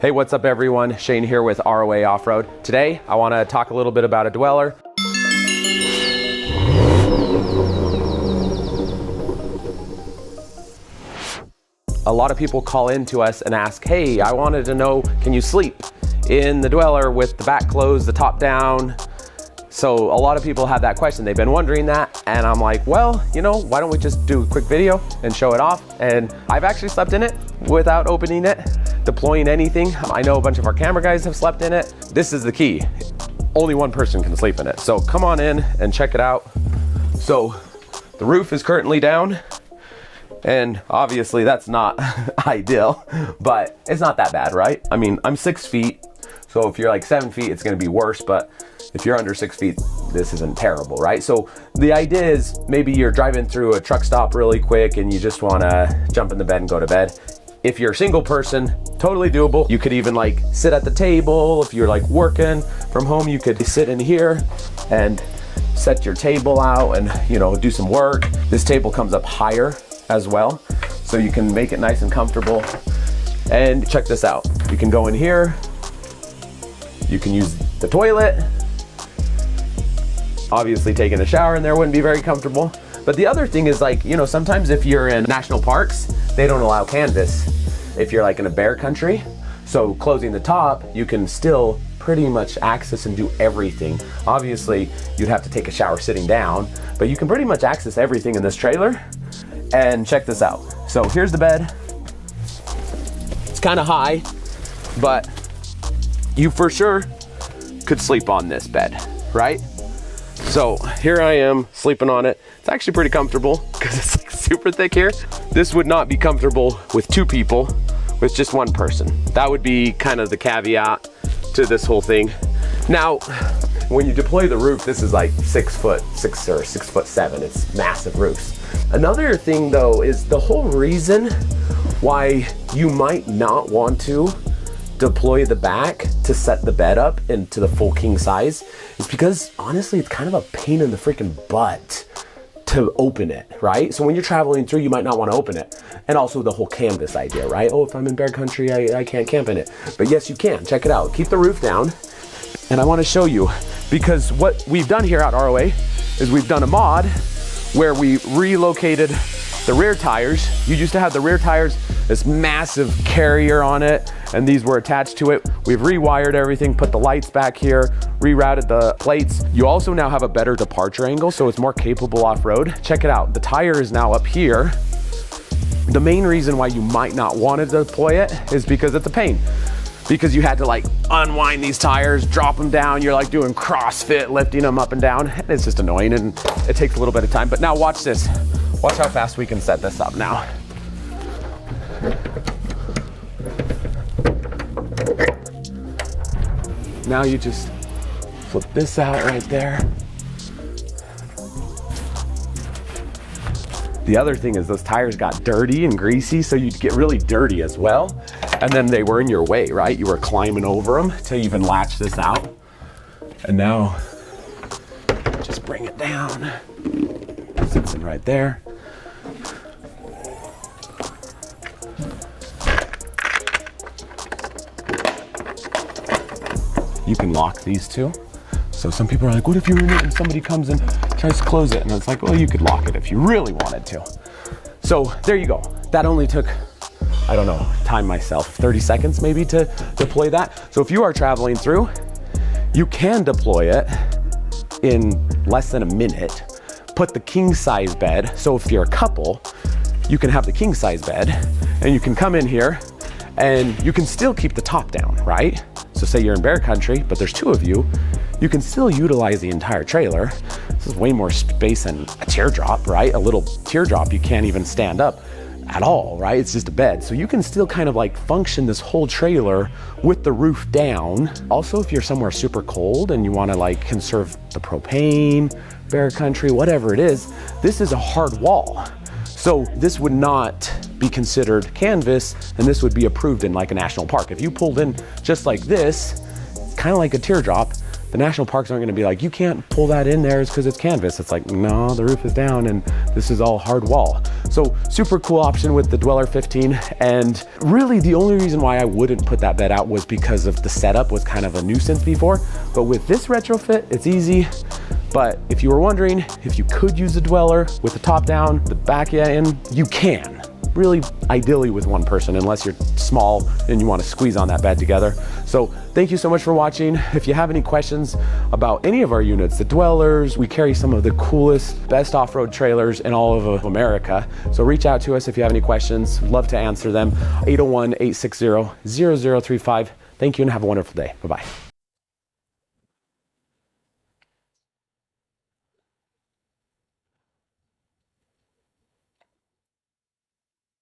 Hey, what's up everyone? Shane here with ROA Off-road. Today, I want to talk a little bit about a dweller. A lot of people call in to us and ask, hey, I wanted to know, can you sleep in the dweller with the back closed, the top down? So a lot of people have that question. They've been wondering that. And I'm like, well, you know, why don't we just do a quick video and show it off? And I've actually slept in it without opening it, deploying anything. I know a bunch of our camera guys have slept in it. This is the key. Only one person can sleep in it. So come on in and check it out. So the roof is currently down. And obviously that's not ideal, but it's not that bad, right? I mean, I'm 6 feet. So if you're like 7 feet, it's gonna be worse. But if you're under 6 feet, this isn't terrible, right? So the idea is maybe you're driving through a truck stop really quick and you just wanna jump in the bed and go to bed. If you're a single person, totally doable. You could even like sit at the table. If you're like working from home, you could sit in here and set your table out and, you know, do some work. This table comes up higher as well, so you can make it nice and comfortable. And check this out. You can go in here. You can use the toilet. Obviously taking a shower in there wouldn't be very comfortable. But the other thing is, like, you know, sometimes if you're in national parks, they don't allow canvas. If you're like in a bear country, so closing the top, you can still pretty much access and do everything. Obviously, you'd have to take a shower sitting down, but you can pretty much access everything in this trailer. And check this out. So here's the bed. It's kind of high, but you for sure could sleep on this bed, right? So here I am sleeping on it. It's actually pretty comfortable because it's like super thick here. This would not be comfortable with 2 people, with just 1 person. That would be kind of the caveat to this whole thing. Now, when you deploy the roof, this is like 6 foot 6 or 6 foot 7. It's massive roofs. Another thing though is the whole reason why you might not want to deploy the back to set the bed up into the full king size is because honestly, it's kind of a pain in the freaking butt to open it, right? So when you're traveling through, you might not want to open it. And also the whole canvas idea, right? Oh, if I'm in bear country, I can't camp in it. But yes, you can. Check it out. Keep the roof down. And I want to show you, because what we've done here at ROA is we've done a mod where we relocated the rear tires. You used to have the rear tires, this massive carrier on it, and these were attached to it. We've rewired everything, put the lights back here, rerouted the plates. You also now have a better departure angle, so it's more capable off-road. Check it out, the tire is now up here. The main reason why you might not want to deploy it is because it's a pain. Because you had to like unwind these tires, drop them down. You're like doing CrossFit, lifting them up and down. It's just annoying and it takes a little bit of time. But now watch this. Watch how fast we can set this up now. Now you just flip this out right there. The other thing is those tires got dirty and greasy, so you'd get really dirty as well. And then they were in your way, right? You were climbing over them to even latch this out. And now, just bring it down. Sits in right there. You can lock these two. So some people are like, what if you're in it and somebody comes and tries to close it? And it's like, well, you could lock it if you really wanted to. So there you go. That only took, I don't know, time myself, 30 seconds maybe to deploy that. So if you are traveling through, you can deploy it in less than a minute. Put the king size bed. So if you're a couple, you can have the king size bed and you can come in here and you can still keep the top down, right? So say you're in bear country, but there's 2 of you, you can still utilize the entire trailer. This is way more space than a teardrop, right? A little teardrop, you can't even stand up at all, right? It's just a bed. So you can still kind of like function this whole trailer with the roof down. Also, if you're somewhere super cold and you wanna like conserve the propane, bear country, whatever it is, this is a hard wall. So this would not be considered canvas, and this would be approved in like a national park. If you pulled in just like this, it's kind of like a teardrop, the national parks aren't gonna be like, you can't pull that in there, it's because it's canvas. It's like, no, the roof is down and this is all hard wall. So super cool option with the Dweller 15. And really the only reason why I wouldn't put that bed out was because of the setup was kind of a nuisance before. But with this retrofit, it's easy. But if you were wondering if you could use a Dweller with the top down, the back in, you can. Really, ideally with one person, unless you're small and you want to squeeze on that bed together. So thank you so much for watching. If you have any questions about any of our units, the Dwellers, we carry some of the coolest, best off-road trailers in all of America. So reach out to us if you have any questions. Love to answer them. 801-860-0035. Thank you and have a wonderful day. Bye-bye.